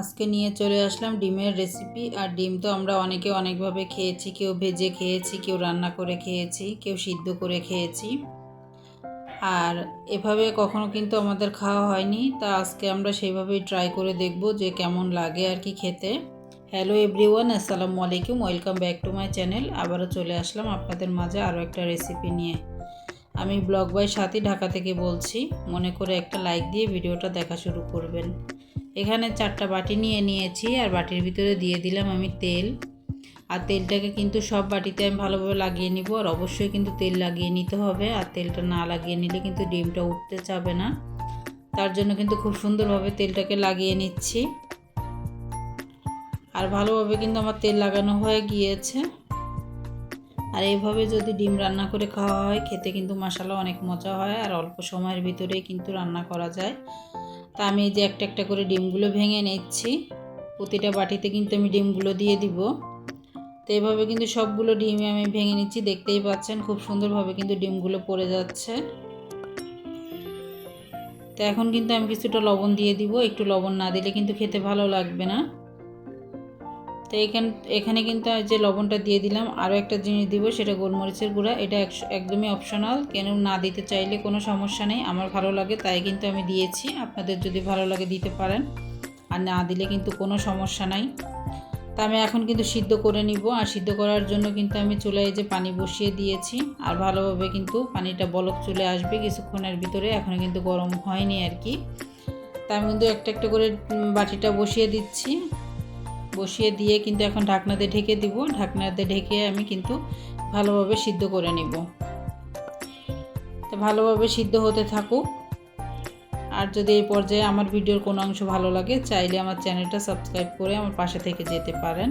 আজকে নিয়ে চলে আসলাম ডিমের রেসিপি। আর ডিম তো আমরা অনেকে অনেকভাবে খেয়েছি, কেউ ভেজে খেয়েছি, কেউ রান্না করে খেয়েছি, কেউ সিদ্ধ করে খেয়েছি। আর এভাবে কখনো কিন্তু আমাদের খাওয়া হয়নি, তা আজকে আমরা সেইভাবেই ট্রাই করে দেখব যে কেমন লাগে আর কি খেতে। হ্যালো এভরিওয়ান, আসসালামু আলাইকুম, welcome back to my channel. আবারও চলে আসলাম আপনাদের মাঝে আরও একটা রেসিপি নিয়ে। আমি ব্লগ বাই সাথী ঢাকা থেকে বলছি। মনে করে একটা লাইক দিয়ে ভিডিওটা দেখা শুরু করবেন। এখানে 4টা বাটি নিয়ে নিয়েছি, আর বাটির ভিতরে দিয়ে দিলাম আমি তেল। আর তেলটাকে কিন্তু সব বাটিতে আমি ভালোভাবে লাগিয়ে নিব, আর অবশ্যই কিন্তু তেল লাগিয়ে নিতে হবে। আর তেলটা না লাগিয়ে নিলে কিন্তু ডিমটা উঠতে চাবে না, তার জন্য কিন্তু খুব সুন্দরভাবে তেলটাকে লাগিয়ে নিচ্ছি। আর ভালোভাবে কিন্তু আমার তেল লাগানো হয়ে গিয়েছে। আর এইভাবে যদি ডিম রান্না করে খাওয়া হয়, খেতে কিন্তু মাশাআল্লাহ অনেক মজা হয়, আর অল্প সময়ের ভিতরেই কিন্তু রান্না করা যায়। তা আমি এই যে একটা একটা করে ডিমগুলো ভেঙে নিচ্ছি। প্রতিটা বাটিতে কিন্তু আমি ডিমগুলো দিয়ে দিব। তো এইভাবে কিন্তু সবগুলো ডিমই আমি ভেঙে নিচ্ছি, দেখতেই পাচ্ছেন খুব সুন্দরভাবে কিন্তু ডিমগুলো পড়ে যাচ্ছে। তো এখন কিন্তু আমি কিছুটা লবণ দিয়ে দিব, একটু লবণ না দিলে কিন্তু খেতে ভালো লাগবে না। তো এখানে কিন্তু যে লবণটা দিয়ে দিলাম, আরও একটা জিনিস দিব, সেটা গোলমরিচের গুঁড়া। এটা একদমই অপশনাল, কেন না দিতে চাইলে কোনো সমস্যা নেই, আমার ভালো লাগে তাই কিন্তু আমি দিয়েছি। আপনাদের যদি ভালো লাগে দিতে পারেন, আর না দিলে কিন্তু কোনো সমস্যা নাই। তা আমি এখন কিন্তু সিদ্ধ করে নিব। আর সিদ্ধ করার জন্য কিন্তু আমি চুলায় যে পানি বসিয়ে দিয়েছি, আর ভালোভাবে কিন্তু পানিটা বলক চলে আসবে কিছুক্ষণের ভিতরে, এখনও কিন্তু গরম হয়নি আর কি। তা আমি কিন্তু একটা একটা করে বাটিটা বসিয়ে দিচ্ছি। বসিয়ে দিয়ে কিন্তু এখন ঢাকনাতে ঢেকে দিব। ঢাকনাতে ঢেকে আমি কিন্তু ভালোভাবে সিদ্ধ করে নিব। তো ভালোভাবে সিদ্ধ হতে থাকুক। আর যদি এই পর্যায়ে আমার ভিডিওর কোনো অংশ ভালো লাগে, চাইলে আমার চ্যানেলটা সাবস্ক্রাইব করে আমার পাশে থেকে যেতে পারেন।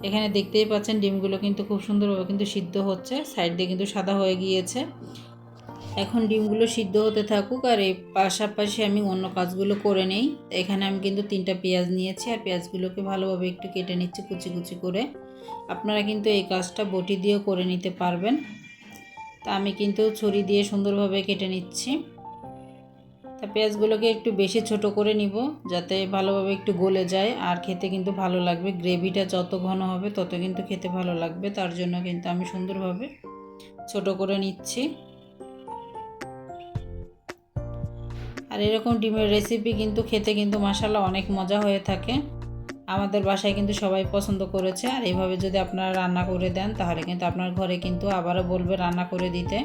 এখানে দেখতেই পাচ্ছেন ডিমগুলো কিন্তু খুব সুন্দরভাবে কিন্তু সিদ্ধ হচ্ছে, সাইড দিয়ে কিন্তু সাদা হয়ে গিয়েছে। এখন ডিমগুলো সিদ্ধ হতে থাকুক, আর এই পাশাপাশি আমি অন্য কাজগুলো করে নেই। এখানে আমি কিন্তু 3টা পেঁয়াজ নিয়েছি, আর পেঁয়াজগুলোকে ভালোভাবে একটু কেটে নিচ্ছি কুচি কুচি করে। আপনারা কিন্তু এই কাজটা বটি দিয়েও করে নিতে পারবেন। তা আমি কিন্তু ছুরি দিয়ে সুন্দরভাবে কেটে নিচ্ছি। তা পেঁয়াজগুলোকে একটু বেশি ছোট করে নিব, যাতে ভালোভাবে একটু গলে যায়, আর খেতে কিন্তু ভালো লাগবে। গ্রেভিটা যত ঘন হবে তত কিন্তু খেতে ভালো লাগবে, তার জন্য কিন্তু আমি সুন্দরভাবে ছোট করে নিচ্ছি। আর এরকম ডিমের রেসিপি কিন্তু খেতে কিন্তু মাশাআল্লাহ অনেক মজা হয়ে থাকে। আমাদের বাসায় কিন্তু সবাই পছন্দ করেছে। আর এইভাবে যদি আপনারা রান্না করে দেন, তাহলে কিন্তু আপনার ঘরে কিন্তু আবারও বলবে রান্না করে দিতে।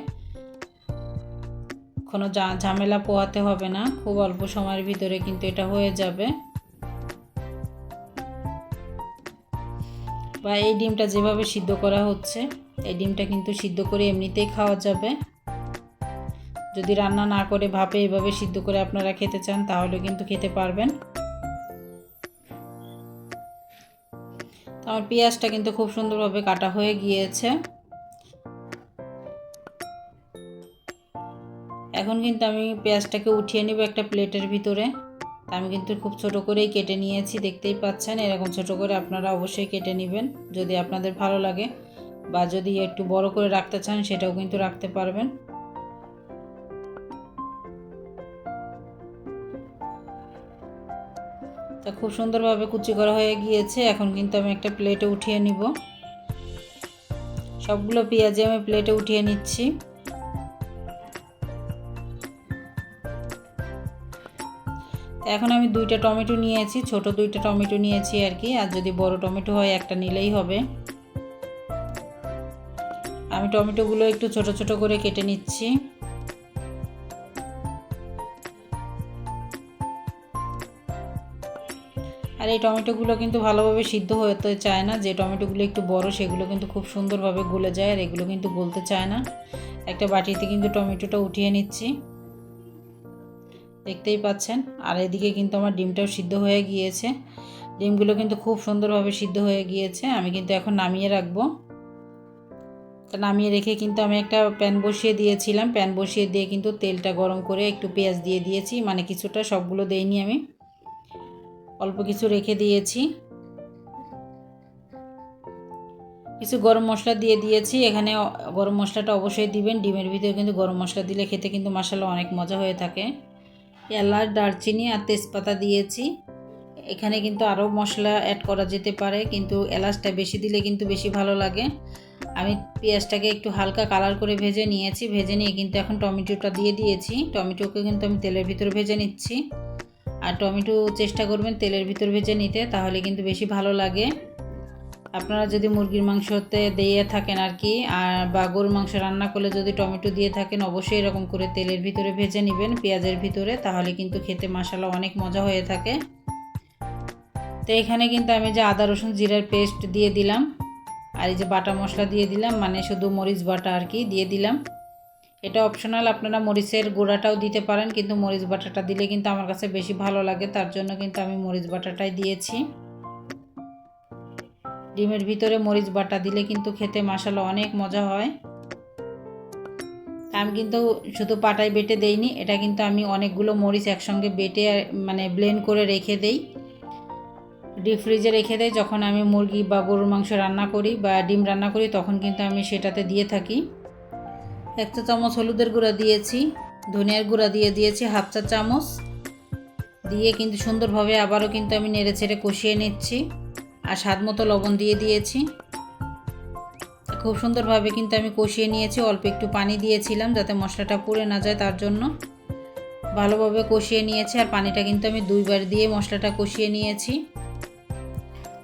কোনো ঝামেলা পোহাতে হবে না, খুব অল্প সময়ের ভিতরে কিন্তু এটা হয়ে যাবে। বা এই ডিমটা যেভাবে সিদ্ধ করা হচ্ছে, এই ডিমটা কিন্তু সিদ্ধ করে এমনিতেই খাওয়া যাবে। যদি রান্না না করে ভাপে এভাবে সিদ্ধ করে আপনারা খেতে চান, তাহলে কিন্তু খেতে পারবেন। আমার পেঁয়াজটা কিন্তু খুব সুন্দরভাবে কাটা হয়ে গিয়েছে। এখন কিন্তু আমি পেঁয়াজটাকে উঠিয়ে নিব একটা প্লেটের ভিতরে। আমি কিন্তু খুব ছোট করেই কেটে নিয়েছি, দেখতেই পাচ্ছেন। এরকম ছোট করে আপনারা অবশ্যই কেটে নেবেন যদি আপনাদের ভালো লাগে, বা যদি একটু বড় করে রাখতে চান সেটাও কিন্তু রাখতে পারবেন। তা খুব সুন্দরভাবে কুচি করা হয়ে গিয়েছে। এখন কিন্তু আমি একটা প্লেটে উঠিয়ে নিব। সবগুলো পেঁয়াজে আমি প্লেটে উঠিয়ে নিচ্ছি। এখন আমি 2টা টমেটো নিয়েছি, ছোট 2টা টমেটো নিয়েছি আর কি। আর যদি বড় টমেটো হয় একটা নিলেই হবে। আমি টমেটোগুলো একটু ছোট ছোট করে কেটে নিচ্ছি। আর এই টমেটোগুলো কিন্তু ভালোভাবে সিদ্ধ হতে চায় না। যে টমেটোগুলো একটু বড় সেগুলো কিন্তু খুব সুন্দরভাবে গলে যায়, আর এগুলো কিন্তু গলতে চায় না। একটা বাটিতে কিন্তু টমেটোটা উঠিয়ে নিচ্ছি, দেখতেই পাচ্ছেন। আর এদিকে কিন্তু আমার ডিমটাও সিদ্ধ হয়ে গিয়েছে। ডিমগুলো কিন্তু খুব সুন্দরভাবে সিদ্ধ হয়ে গিয়েছে। আমি কিন্তু এখন নামিয়ে রাখবো। তা নামিয়ে রেখে কিন্তু আমি একটা প্যান বসিয়ে দিয়েছিলাম। প্যান বসিয়ে দিয়ে কিন্তু তেলটা গরম করে একটু পেঁয়াজ দিয়ে দিয়েছি, মানে কিছুটা, সবগুলো দেইনি আমি, অল্প কিছু রেখে দিয়েছি। কিছু গরম মশলা দিয়ে দিয়েছি এখানে। গরম মশলাটা অবশ্যই দিবেন, ডিমের ভিতরে কিন্তু গরম মশলা দিলে খেতে কিন্তু মাশাআল্লাহ অনেক মজা হয়ে থাকে। এলাচ, দারচিনি আর তেজপাতা দিয়েছি। এখানে কিন্তু আরও মশলা অ্যাড করা যেতে পারে, কিন্তু এলাচটা বেশি দিলে কিন্তু বেশি ভালো লাগে। আমি পেঁয়াজটাকে একটু হালকা কালার করে ভেজে নিয়েছি, ভেজে নিয়ে কিন্তু এখন টমেটোটা দিয়ে দিয়েছি। টমেটোকে কিন্তু আমি তেলের ভিতরে ভেজে নিচ্ছি। আর টমেটো চেষ্টা করবেন তেলের ভিতর ভেজে নিতে, তাহলে কিন্তু বেশি ভালো লাগে। আপনারা যদি মুরগির মাংসতে দিয়ে থাকেন আর কি, আর বা গরুর মাংস রান্না করলে যদি টমেটো দিয়ে থাকেন, অবশ্যই এরকম করে তেলের ভিতরে ভেজে নেবেন পেঁয়াজের ভিতরে, তাহলে কিন্তু খেতে মাশাআল্লাহ অনেক মজা হয়ে থাকে। তো এখানে কিন্তু আমি যে আদা রসুন জিরার পেস্ট দিয়ে দিলাম, আর এই যে বাটা মশলা দিয়ে দিলাম, মানে শুধু মরিচ বাটা আর কি দিয়ে দিলাম। এটা অপশনাল, আপনারা মরিচের গুঁড়াটাও দিতে পারেন, কিন্তু মরিচ বাটাটা দিলে কিন্তু আমার কাছে বেশি ভালো লাগে, তার জন্য কিন্তু আমি মরিচ বাটাটাই দিয়েছি। ডিমের ভিতরে মরিচ বাটা দিলে কিন্তু খেতে মাশাআল্লাহ অনেক মজা হয়। আমি কিন্তু শুধু পাটায় বেটে দেইনি, এটা কিন্তু আমি অনেকগুলো মরিচ একসঙ্গে বেটে মানে ব্লেন্ড করে রেখে দেই, ডিপ ফ্রিজে রেখে দেই। যখন আমি মুরগি বা গরুর মাংস রান্না করি বা ডিম রান্না করি, তখন কিন্তু আমি সেটাতে দিয়ে থাকি। 1 চা চামচ হলুদের গুঁড়া দিয়েছি, ধনিয়ার গুঁড়া দিয়ে দিয়েছি 1/2 চা চামচ, দিয়ে কিন্তু সুন্দরভাবে আবারও কিন্তু আমি নেড়ে ছেড়ে কষিয়ে নিচ্ছি। আর স্বাদ মতো লবণ দিয়ে দিয়েছি। খুব সুন্দরভাবে কিন্তু আমি কষিয়ে নিয়েছি, অল্প একটু পানি দিয়েছিলাম যাতে মশলাটা পুড়ে না যায়, তার জন্য ভালোভাবে কষিয়ে নিয়েছি। আর পানিটা কিন্তু আমি 2 বার দিয়ে মশলাটা কষিয়ে নিয়েছি।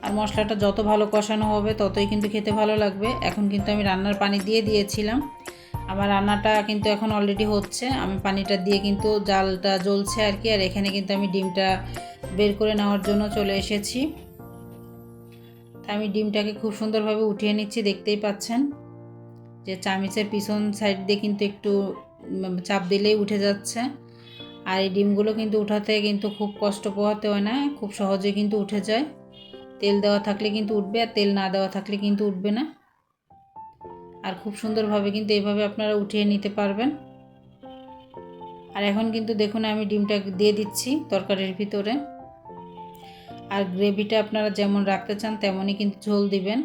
আর মশলাটা যত ভালো কষানো হবে ততই কিন্তু খেতে ভালো লাগবে। এখন কিন্তু আমি রান্নার পানি দিয়ে দিয়েছিলাম, আমার রান্নাটা কিন্তু এখন অলরেডি হচ্ছে। আমি পানিটা দিয়ে কিন্তু জালটা জ্বলছে আর কি। আর এখানে কিন্তু আমি ডিমটা বের করে নেওয়ার জন্য চলে এসেছি। আমি ডিমটাকে খুব সুন্দরভাবে উঠিয়ে নিচ্ছি, দেখতেই পাচ্ছেন যে চামচের পিছন সাইড দিয়ে কিন্তু একটু চাপ দিলেই উঠে যাচ্ছে। আর এই ডিমগুলো কিন্তু উঠাতে কিন্তু খুব কষ্ট পোহাতে হয় না, খুব সহজে কিন্তু উঠে যায়। তেল দেওয়া থাকলে কিন্তু উঠবে, আর তেল না দেওয়া থাকলে কিন্তু উঠবে না। আর খুব সুন্দরভাবে কিন্তু এইভাবে আপনারা উঠিয়ে নিতে পারবেন। আর এখন কিন্তু দেখুন আমি ডিমটা দিয়ে দিচ্ছি তরকারির ভিতরে। আর গ্রেভিটা আপনারা যেমন রাখতে চান তেমনই কিন্তু ঝোল দিবেন,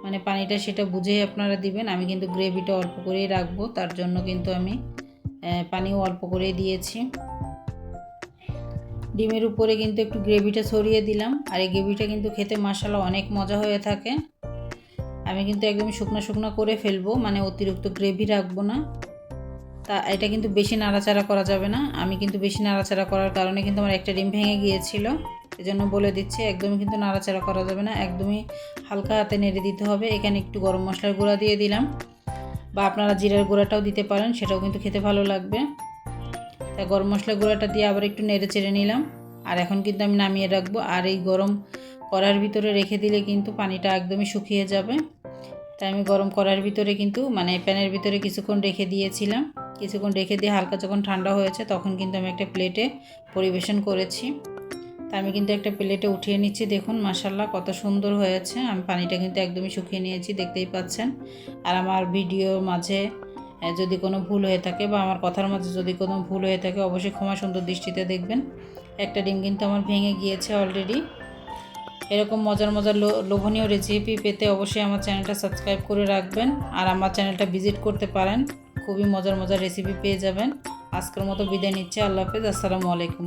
মানে পানিটা সেটা বুঝেই আপনারা দিবেন। আমি কিন্তু গ্রেভিটা অল্প করেই রাখবো, তার জন্য কিন্তু আমি পানিও অল্প করেই দিয়েছি। ডিমের উপরে কিন্তু একটু গ্রেভিটা ছড়িয়ে দিলাম। আর এই গ্রেভিটা কিন্তু খেতে মাশাআল্লাহ অনেক মজা হয়ে থাকে। আমি কিন্তু একদম শুকনো শুকনো করে ফেলবো, মানে অতিরিক্ত গ্রেভি রাখবো না। তা এটা কিন্তু বেশি নাড়াচাড়া করা যাবে না। আমি কিন্তু বেশি নাড়াচাড়া করার কারণে কিন্তু আমার একটা ডিম ভেঙে গিয়েছিল, এজন্য বলে দিচ্ছি একদমই কিন্তু নাড়াচাড়া করা যাবে না, একদমই হালকা হাতে নেড়ে দিতে হবে। এখানে একটু গরম মশলার গুঁড়া দিয়ে দিলাম, বা আপনারা জিরার গুঁড়াটাও দিতে পারেন, সেটাও কিন্তু খেতে ভালো লাগবে। তাই গরম মশলার গুঁড়াটা দিয়ে আবার একটু নেড়ে চেড়ে নিলাম। আর এখন কিন্তু আমি নামিয়ে রাখবো। আর এই গরম কড়ার ভিতরে রেখে দিলে কিন্তু পানিটা একদমই শুকিয়ে যাবে। তাই আমি গরম কড়ার ভিতরে কিন্তু মানে প্যানের ভিতরে কিছুক্ষণ রেখে দিয়েছিলাম। কিছুক্ষণ রেখে দিয়ে হালকা যখন ঠান্ডা হয়েছে তখন কিন্তু আমি একটা প্লেটে পরিবেশন করেছি। তা আমি কিন্তু একটা প্লেটে উঠিয়ে নিচ্ছি। দেখুন মাশাআল্লাহ কত সুন্দর হয়েছে। আমি পানিটা কিন্তু একদমই শুকিয়ে নিয়েছি, দেখতেই পাচ্ছেন। আর আমার ভিডিওর মাঝে যদি কোনো ভুল হয়ে থাকে বা আমার কথার মাঝে যদি কোনো ভুল হয়ে থাকে, অবশ্যই ক্ষমা সুন্দর দৃষ্টিতে দেখবেন। একটা ডিম কিন্তু আমার ভেঙে গিয়েছে অলরেডি। এরকম মজার মজার লোভনীয় রেসিপি পেতে অবশ্যই আমার চ্যানেলটা সাবস্ক্রাইব করে রাখবেন। আর আমার চ্যানেলটা ভিজিট করতে পারেন, খুবই মজার মজার রেসিপি পেয়ে যাবেন। আজকের মতো বিদায় নিচ্ছি, আল্লাহ হাফেজ, আসসালামু আলাইকুম।